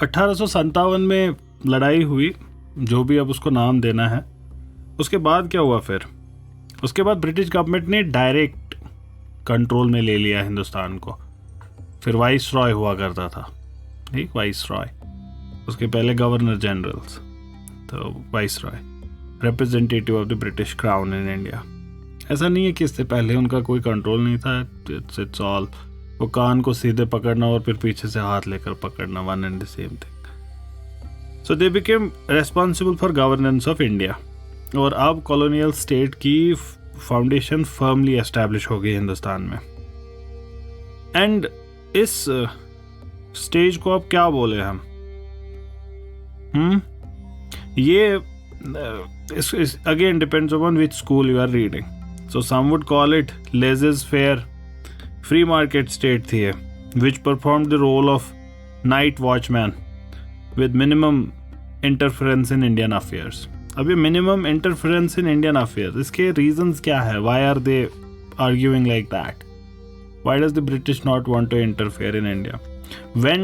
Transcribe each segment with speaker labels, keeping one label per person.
Speaker 1: 1857 में लड़ाई हुई, जो भी अब उसको नाम देना है। उसके बाद क्या हुआ फिर? उसके बाद ब्रिटिश गवर्नमेंट ने डायरेक्ट कंट्रोल में ले लिया हिंदुस्तान को। फिर वाइस रॉय हुआ करता था, ठीक, वाइस रॉय। उसके पहले गवर्नर जनरल्स, तो vice Roy representative of the British crown in India. ऐसा नहीं है कि इससे पहले उनका कोई कंट्रोल नहीं था। इट्स ऑल, वो कान को सीधे पकड़ना और फिर पीछे से हाथ लेकर पकड़ना, one and the same thing. So they became responsible for governance of India. और अब कॉलोनियल स्टेट की फाउंडेशन फर्मली एस्टैब्लिश हो गई हिंदुस्तान में। एंड इस स्टेज को अब क्या बोले हम? ये again depends upon which school you are reading. So some would call it laissez faire free market state थी, which performed the role of night watchman with minimum interference in Indian affairs. अब ये minimum interference in Indian affairs, इसके reasons क्या है? Why are they arguing like that? Why does the British not want to interfere in India? When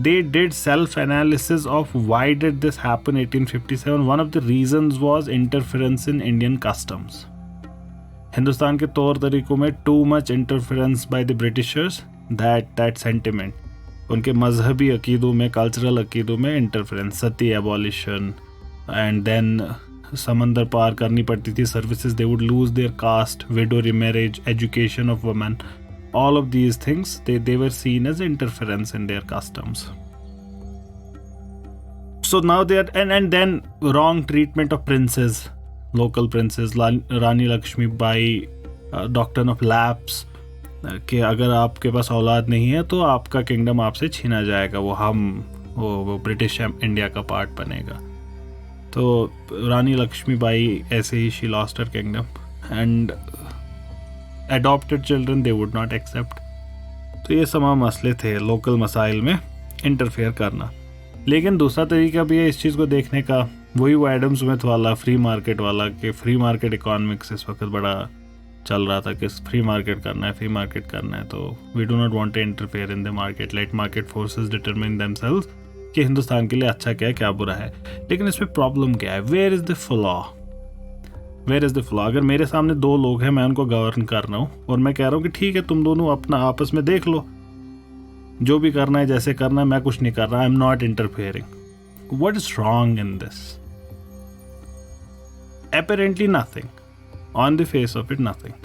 Speaker 1: they did self-analysis of why did this happen 1857, one of the reasons was interference in Indian customs. Hindustan के तौर तरीकों में too much interference by the Britishers, that sentiment, उनके मजहबी अकीदों में, cultural अकीदों में interference, sati abolition, and then समंदर पार करनी पड़ती थी services, they would lose their caste, widow remarriage, education of women, all of these things they were seen as interference in their customs. So now they are and then wrong treatment of princes, local princes, Rani Lakshmi Bai, doctrine of lapse, कि अगर आपके पास औलाद नहीं है तो आपका kingdom आपसे छीना जाएगा, वो ब्रिटिश इंडिया का पार्ट बनेगा। तो रानी लक्ष्मी बाई ऐसे ही she lost her kingdom and adopted children they would not accept. तो ये तमाम मसले थे लोकल मसाइल में इंटरफेयर करना। लेकिन दूसरा तरीका भी है इस चीज़ को देखने का, वही वो एडम स्मिथ वाला, फ्री मार्केट वाला, कि फ्री मार्केट इकोनॉमिक्स इस वक्त बड़ा चल रहा था कि फ्री मार्केट करना है, तो we do not want to interfere in the market, let market forces determine themselves कि हिंदुस्तान के लिए अच्छा क्या है, क्या बुरा है। लेकिन इसमें प्रॉब्लम क्या है? Where is the flaw? अगर मेरे सामने दो लोग हैं, मैं उनको गवर्न कर रहा हूँ और मैं कह रहा हूँ कि ठीक है तुम दोनों अपना आपस में देख लो, जो भी करना है जैसे करना है, मैं कुछ नहीं कर रहा, I am not interfering. What is wrong in this? Apparently nothing. On the face of it, nothing.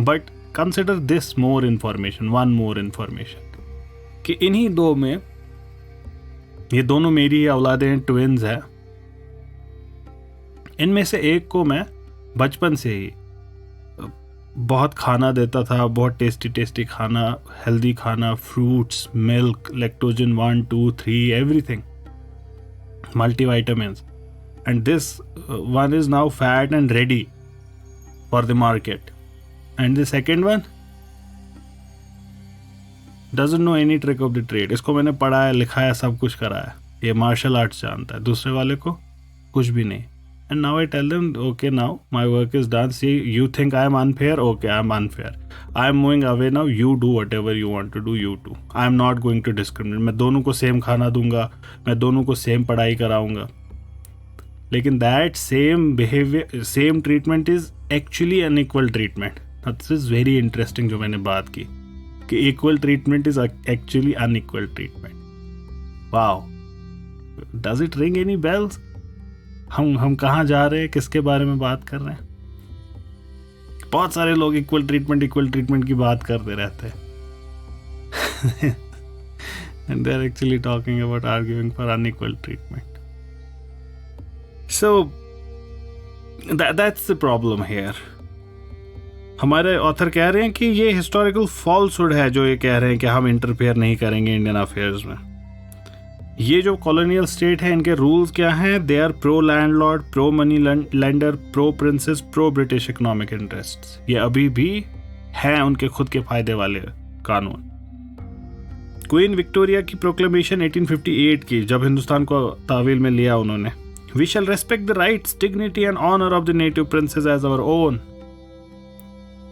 Speaker 1: But consider this more information, one more information, कि इन्हीं दो में, ये दोनों मेरी औलादें ट्विन्स है, इनमें से एक को मैं बचपन से ही बहुत खाना देता था, बहुत टेस्टी खाना, हेल्दी खाना, fruits, milk, lactogen 1, 2, 3, everything, multivitamins, and this one is now fat and ready for the market, and the second one doesn't know any trick of the trade. इसको मैंने पढ़ाया, लिखाया, सब कुछ कराया, ये मार्शल आर्ट्स जानता है, दूसरे वाले को कुछ भी नहीं। And now I tell them, okay, now my work is done. See, you think I am unfair? Okay, I am unfair. I am moving away now. You do whatever you want to do, you do. I am not going to discriminate. मैं दोनों को same खाना दूंगा, मैं दोनों को same पढ़ाई कराऊंगा। लेकिन that same behavior, same treatment is actually unequal treatment. This is very interesting जो मैंने बात की, कि equal treatment is actually unequal treatment. Wow. Does it ring any bells? हम कहाँ जा रहे हैं, किसके बारे में बात कर रहे हैं? बहुत सारे लोग इक्वल ट्रीटमेंट की बात करते रहते हैं and they are actually talking about arguing for unequal treatment. So that's the problem here. हमारे ऑथर कह रहे हैं कि ये हिस्टोरिकल फॉल्सहुड है जो ये कह रहे हैं कि हम इंटरफेयर नहीं करेंगे इंडियन अफेयर्स में। ये जो कॉलोनियल स्टेट है, इनके रूल्स क्या हैं? They are pro landlord, pro money lender, pro princes, pro British economic interests. ये अभी भी हैं उनके खुद के फायदे वाले कानून। क्वीन विक्टोरिया की प्रोक्लेमेशन 1858 की, जब हिंदुस्तान को तावील में लिया उन्होंने, we shall respect the rights, dignity and honour of the native princes as our own.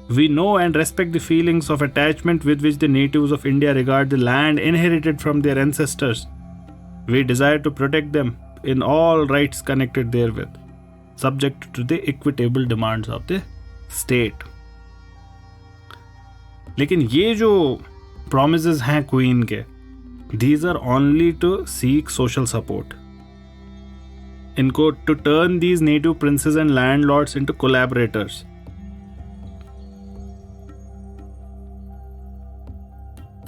Speaker 1: We know and respect the feelings of attachment with which the natives of India regard the land inherited from their ancestors. We desire to protect them in all rights connected therewith, subject to the equitable demands of the state. लेकिन ये जो promises हैं queen के, these are only to seek social support. इनको to turn these native princes and landlords into collaborators.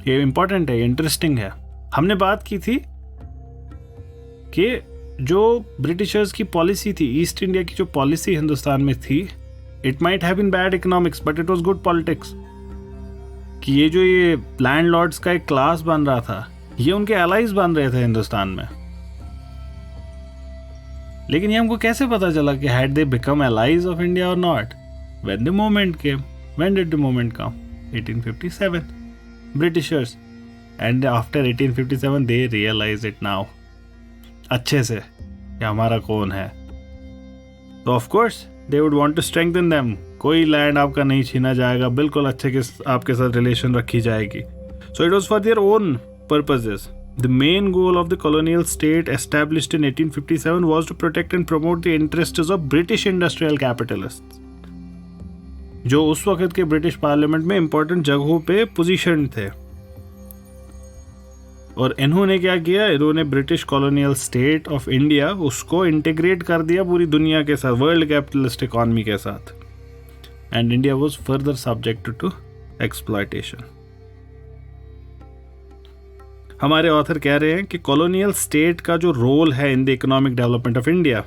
Speaker 1: ये important है, interesting है. हमने बात की थी कि जो ब्रिटिशर्स की पॉलिसी थी, ईस्ट इंडिया की जो पॉलिसी हिंदुस्तान में थी, it might have been bad economics but it was good politics. कि ये जो ये लैंडलॉर्ड्स का एक क्लास बन रहा था, ये उनके एलाइज बन रहे थे हिंदुस्तान में. लेकिन ये हमको कैसे पता चला कि had they become allies of India और not? When the moment came. When did the moment come? 1857. Britishers. And after 1857 they realise it now अच्छे से कि हमारा कौन है. तो of course they would want to strengthen them. कोई land आपका नहीं छीना जाएगा, बिल्कुल अच्छे के आपके साथ रिलेशन रखी जाएगी. So it was for their own purposes. The main goal of the colonial state established in 1857 was to protect and promote the interests of British industrial capitalists, जो उस वक्त के ब्रिटिश पार्लियामेंट में इंपॉर्टेंट जगहों पे position थे. और इन्होंने क्या किया? इन्होंने British colonial state of India उसको इंटीग्रेट कर दिया पूरी दुनिया के साथ, वर्ल्ड कैपिटलिस्ट इकॉनमी के साथ. And India was further subject to exploitation. हमारे ऑथर कह रहे हैं कि कॉलोनियल स्टेट का जो रोल है in the economic development of India,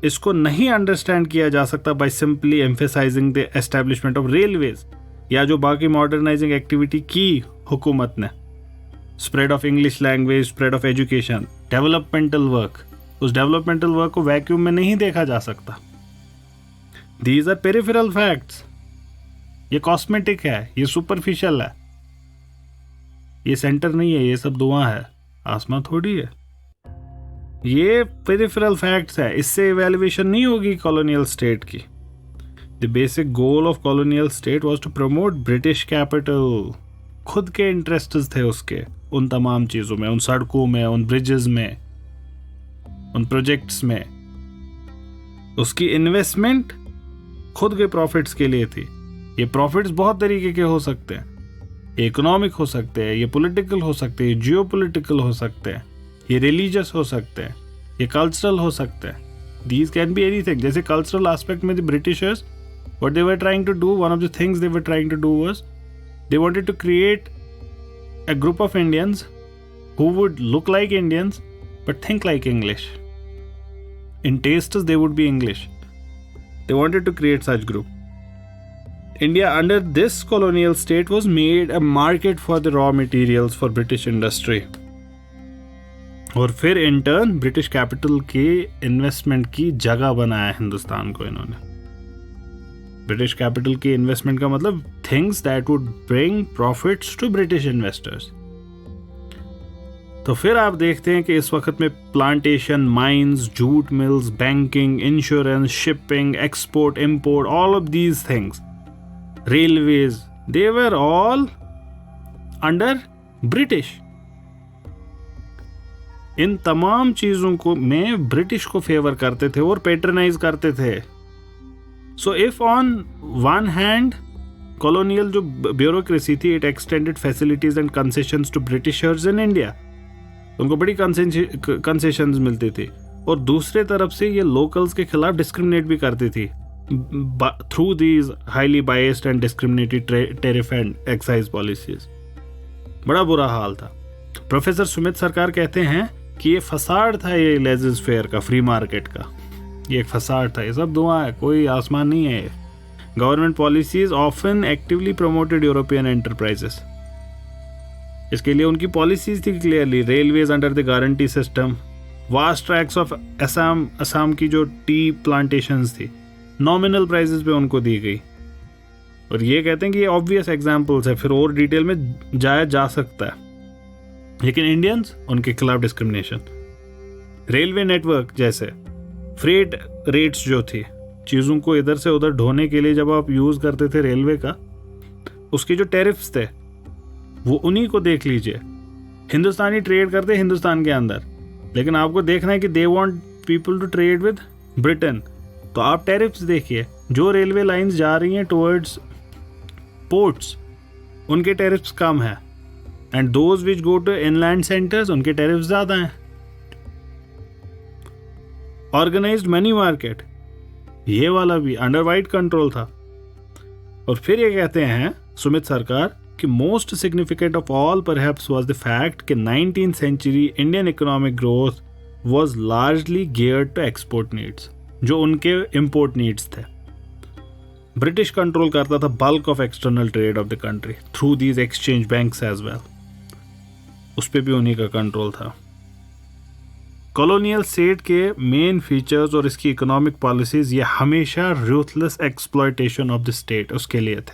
Speaker 1: इसको नहीं अंडरस्टैंड किया जा सकता by simply emphasising the establishment of railways या जो बाकी मॉडर्नाइजिंग एक्टिविटी की हुकूमत ने. Spread of English language, spread of education, developmental work. उस डेवलपमेंटल वर्क को वैक्यूम में नहीं देखा जा सकता. These are peripheral facts. ये कॉस्मेटिक है, ये सुपरफिशियल है, ये सेंटर नहीं है, ये सब धुआं है, आसमां थोड़ी है. ये पेरिफेरल फैक्ट्स है, इससे इवैल्यूएशन नहीं होगी कॉलोनियल स्टेट की. The basic goal of colonial state was to promote British capital. खुद के इंटरेस्ट्स थे उसके उन तमाम चीज़ों में, उन सड़कों में, उन ब्रिजेस में, उन प्रोजेक्ट्स में. उसकी इन्वेस्टमेंट खुद के प्रॉफिट्स के लिए थी. ये प्रॉफिट्स बहुत तरीके के हो सकते हैं. ये इकोनॉमिक हो सकते हैं, ये पॉलिटिकल हो सकते हैं, ये जियो पॉलिटिकल हो सकते हैं, ये रिलीजियस हो सकते हैं, ये कल्चरल हो सकते हैं. These can be anything. जैसे कल्चरल एस्पेक्ट में the Britishers, what they were trying to do, one of the things they were trying to do was they wanted to create a group of Indians who would look like Indians but think like English. In tastes they would be English. They wanted to create such group. India under this colonial state was made a market for the raw materials for British industry. और फिर in turn British capital के investment की जगह बनाया हिंदुस्तान को इन्होंने. British capital की investment का मतलब things that would bring profits to British investors. तो फिर आप देखते हैं कि इस वक्त में plantation, mines, jute mills, banking, insurance, shipping, export, import, all of these things, railways, they were all under British. इन तमाम चीजों को में ब्रिटिश को फेवर करते थे और पेट्रनाइज करते थे. So if on one hand colonial जो bureaucracy थी, it extended facilities and concessions to Britishers in India, उनको बड़ी concessions मिलती थी, और दूसरे तरफ से ये locals के खिलाफ discriminate भी करती थी through these highly biased and discriminatory tariff and excise policies. बड़ा बुरा हाल था. प्रोफेसर सुमित सरकार कहते हैं कि ये फसाड था, ये लेजिस फेयर का, फ्री मार्केट का, ये एक फसाड था. ये सब धुआं है, कोई आसमान नहीं है. Government policies often actively promoted European enterprises. इसके लिए उनकी पॉलिसीज थी clearly. Railways under the guarantee system, vast tracts of Assam की जो टी प्लांटेशंस थी, नॉमिनल प्राइसेस पे उनको दी गई. और ये कहते हैं कि ये ऑब्वियस एग्जांपल्स है, फिर और डिटेल में जाया जा सकता है. लेकिन इंडियंस, उनके खिलाफ डिस्क्रिमिनेशन. रेलवे नेटवर्क जैसे फ्रेट रेट्स जो थी, चीज़ों को इधर से उधर ढोने के लिए जब आप यूज़ करते थे रेलवे का, उसके जो टैरिफ्स थे वो उन्हीं को देख लीजिए. हिंदुस्तानी ट्रेड करते हैं हिंदुस्तान के अंदर, लेकिन आपको देखना है कि they want people to trade with Britain, तो आप टैरिफ्स देखिए। जो रेलवे लाइंस जा रही हैं टुवर्ड्स पोर्ट्स, उनके टैरिफ्स कम है, and those which go to inland centres, उनके टैरिफ्स ज़्यादा हैं। ऑर्गेनाइज्ड मनी मार्केट, ये वाला भी अंडर वाइट कंट्रोल था। और फिर ये कहते हैं सुमित सरकार कि most significant of all perhaps was the fact कि 19th century Indian economic growth was largely geared to export needs, जो उनके इंपोर्ट नीड्स थे। ब्रिटिश कंट्रोल करता था bulk of external trade of the country through these exchange banks as well, उस पर भी उन्हीं का कंट्रोल था। कॉलोनियल स्टेट के मेन फीचर्स और इसकी इकोनॉमिक पॉलिसीज ये हमेशा ruthless exploitation of the state उसके लिए थे,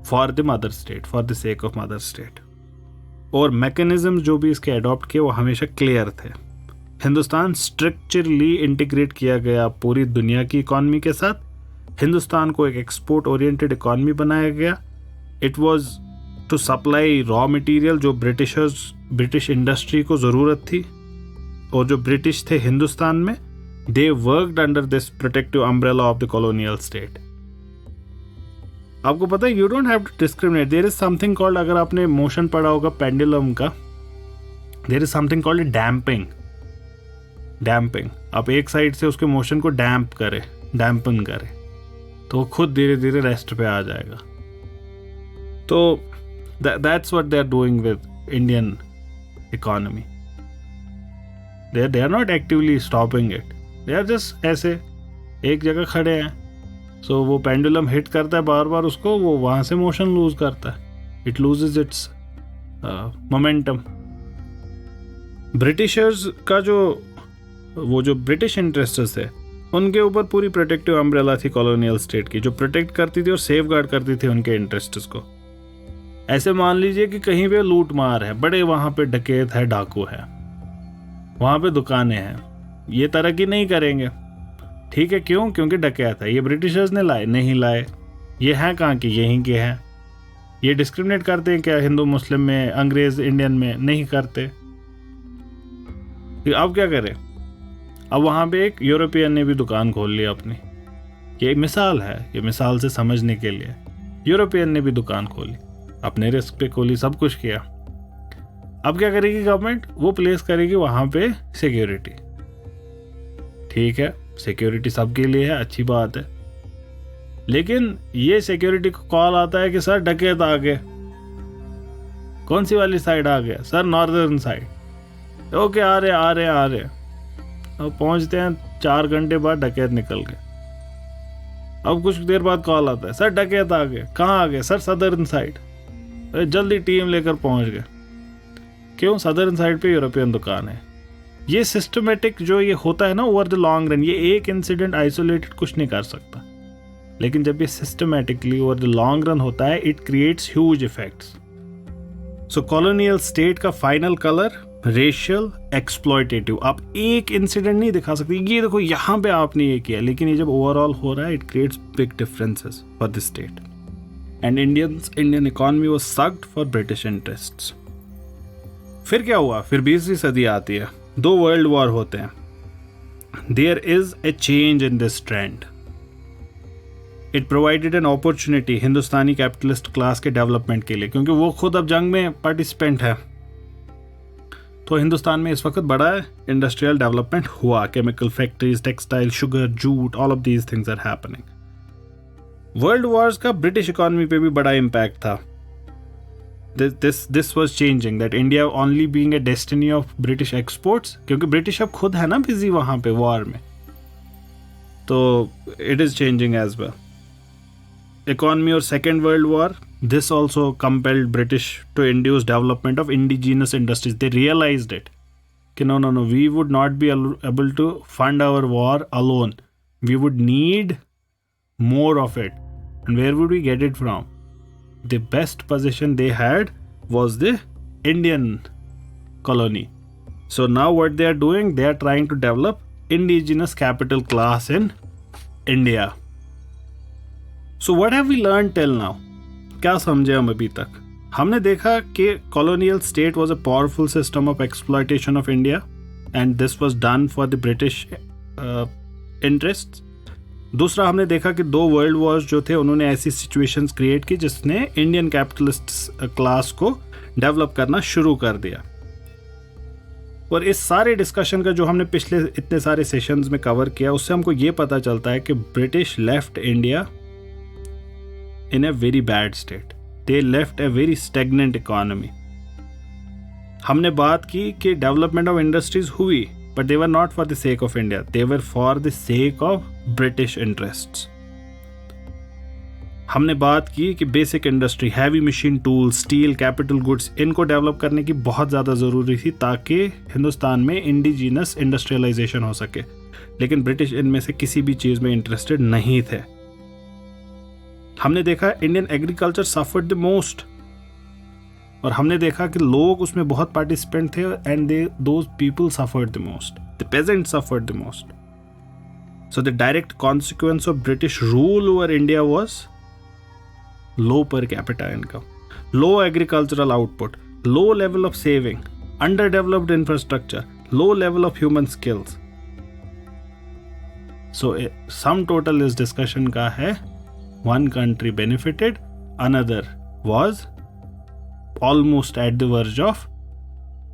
Speaker 1: for the mother state, for the sake of mother state. और मैकेनिज्म जो भी इसके अडॉप्ट किए वो हमेशा क्लियर थे। हिंदुस्तान स्ट्रक्चरली इंटीग्रेट किया गया पूरी दुनिया की इकॉनमी के साथ। हिंदुस्तान को एक एक्सपोर्ट ओरिएंटेड इकॉनमी बनाया गया। It was to supply raw material जो ब्रिटिश इंडस्ट्री को ज़रूरत थी, और जो ब्रिटिश थे हिंदुस्तान में, they worked under this protective umbrella of the colonial state. आपको पता है, you don't have to discriminate. There is something called, अगर आपने मोशन पढ़ा होगा पेंडुलम का, there is something called damping. आप एक साइड से उसके मोशन को डैम्पन करें तो वो खुद धीरे धीरे रेस्ट पे आ जाएगा। तो that's what they are doing with Indian economy. they are not actively stopping it, they are just ऐसे एक जगह खड़े हैं। सो वो पेंडुलम हिट करता है बार बार उसको, वो वहाँ से मोशन लूज करता है, it loses it's momentum. Britishers का जो ब्रिटिश इंटरेस्ट्स थे, उनके ऊपर पूरी प्रोटेक्टिव अम्ब्रेला थी कॉलोनियल स्टेट की, जो प्रोटेक्ट करती थी और सेफ गार्ड करती थी उनके इंटरेस्ट्स को। ऐसे मान लीजिए कि कहीं पे लूट मार है, बड़े वहाँ पे डकैत है, डाकू है, वहाँ पे दुकानें हैं, ये तरक्की नहीं करेंगे। ठीक है, क्यों? क्योंकि डकैत है। ये ब्रिटिशर्स ने लाए? नहीं लाए। ये हैं कहाँ के? यहीं के हैं। ये डिस्क्रिमिनेट करते हैं क्या हिंदू मुस्लिम में, अंग्रेज इंडियन में? नहीं करते। अब क्या करें? अब वहाँ पे एक यूरोपियन ने भी दुकान खोल लिया अपनी। ये मिसाल है, ये मिसाल से समझने के लिए। यूरोपियन ने भी दुकान खोली, अपने रिस्क पे खोली, सब कुछ किया। अब क्या करेगी गवर्नमेंट? वो प्लेस करेगी वहाँ पे सिक्योरिटी। ठीक है, सिक्योरिटी सबके लिए है, अच्छी बात है। लेकिन ये सिक्योरिटी को कॉल आता है कि सर डकैत आ गए। कौन सी वाली साइड आ गया? Sir northern side. ओके, आ रहे। अब पहुंचते हैं, 4 घंटे बाद डकैत निकल गए। अब कुछ देर बाद कॉल आता है, सर डकैत आ गए। कहाँ आ गए? Sir southern side. जल्दी टीम लेकर पहुंच गए। क्यों? सदर्न साइड पे यूरोपियन दुकान है। ये सिस्टमेटिक जो ये होता है ना ओवर द लॉन्ग रन, ये एक इंसिडेंट आइसोलेटेड कुछ नहीं कर सकता, लेकिन जब ये systematically over the long run होता है, it creates huge effects. So colonial state का फाइनल कलर रेशियल एक्सप्लॉयटेटिव। आप एक इंसिडेंट नहीं दिखा सकते, ये देखो यहाँ पे आपने ये किया, लेकिन ये जब ओवरऑल हो रहा है, it creates big differences for the state. And Indian economy was sucked for British interests. फिर क्या हुआ? फिर 20वीं सदी आती है, 2 वर्ल्ड वॉर होते हैं। There is a change in this trend. It provided an opportunity Hindustani capitalist class के डेवलपमेंट के लिए, क्योंकि वो खुद अब जंग में पार्टिसिपेंट है। तो हिंदुस्तान में इस वक्त बड़ा इंडस्ट्रियल डेवलपमेंट हुआ। Chemical factories, textile, sugar, jute, all of these things are happening. World wars का ब्रिटिश इकोनॉमी पे भी बड़ा इम्पैक्ट था। This was changing, that India only being a destiny of British exports, क्योंकि ब्रिटिश अब खुद है ना बिजी वहाँ पे वॉर में, तो it is changing as well. Economy और Second World War, this also compelled British to induce development of indigenous industries. They realized it कि no, we would not be able to fund our war alone. We would need more of it. And where would we get it from? The best position they had was the Indian colony. So now what they are doing, they are trying to develop indigenous capital class in India. So what have we learned till now? क्या समझे हम अभी तक? हमने देखा कि colonial state was a powerful system of exploitation of India and this was done for the British interests. दूसरा हमने देखा कि 2 वर्ल्ड वॉर्स जो थे उन्होंने ऐसी सिचुएशंस क्रिएट की जिसने इंडियन कैपिटलिस्ट क्लास को डेवलप करना शुरू कर दिया। और इस सारे डिस्कशन का जो हमने पिछले इतने सारे सेशंस में कवर किया उससे हमको ये पता चलता है कि British left India in a very bad state. They left a very stagnant economy. हमने बात की कि डेवलपमेंट ऑफ इंडस्ट्रीज हुई but they were not for the sake of India, they were for the sake of British interests. हमने बात की कि basic industry, heavy machine tools, steel, capital goods, इनको डेवलप करने की बहुत ज़्यादा ज़रूरी थी ताकि हिंदुस्तान में इंडिजीनस इंडस्ट्रियलाइजेशन हो सके, लेकिन ब्रिटिश इनमें से किसी भी चीज़ में इंटरेस्टेड नहीं थे। हमने देखा Indian agriculture suffered the most, और हमने देखा कि लोग उसमें बहुत पार्टिसिपेंट थे and those people suffered the most, the peasant suffered the most. So the direct consequence of British rule over India was low per capita income, low agricultural output, low level of saving, under developed infrastructure, low level of human skills. So sum total इस discussion का है one country benefited, another was almost at the verge of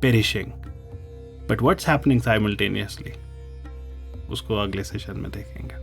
Speaker 1: perishing. But what's happening simultaneously? उसको अगले session में देखेंगे।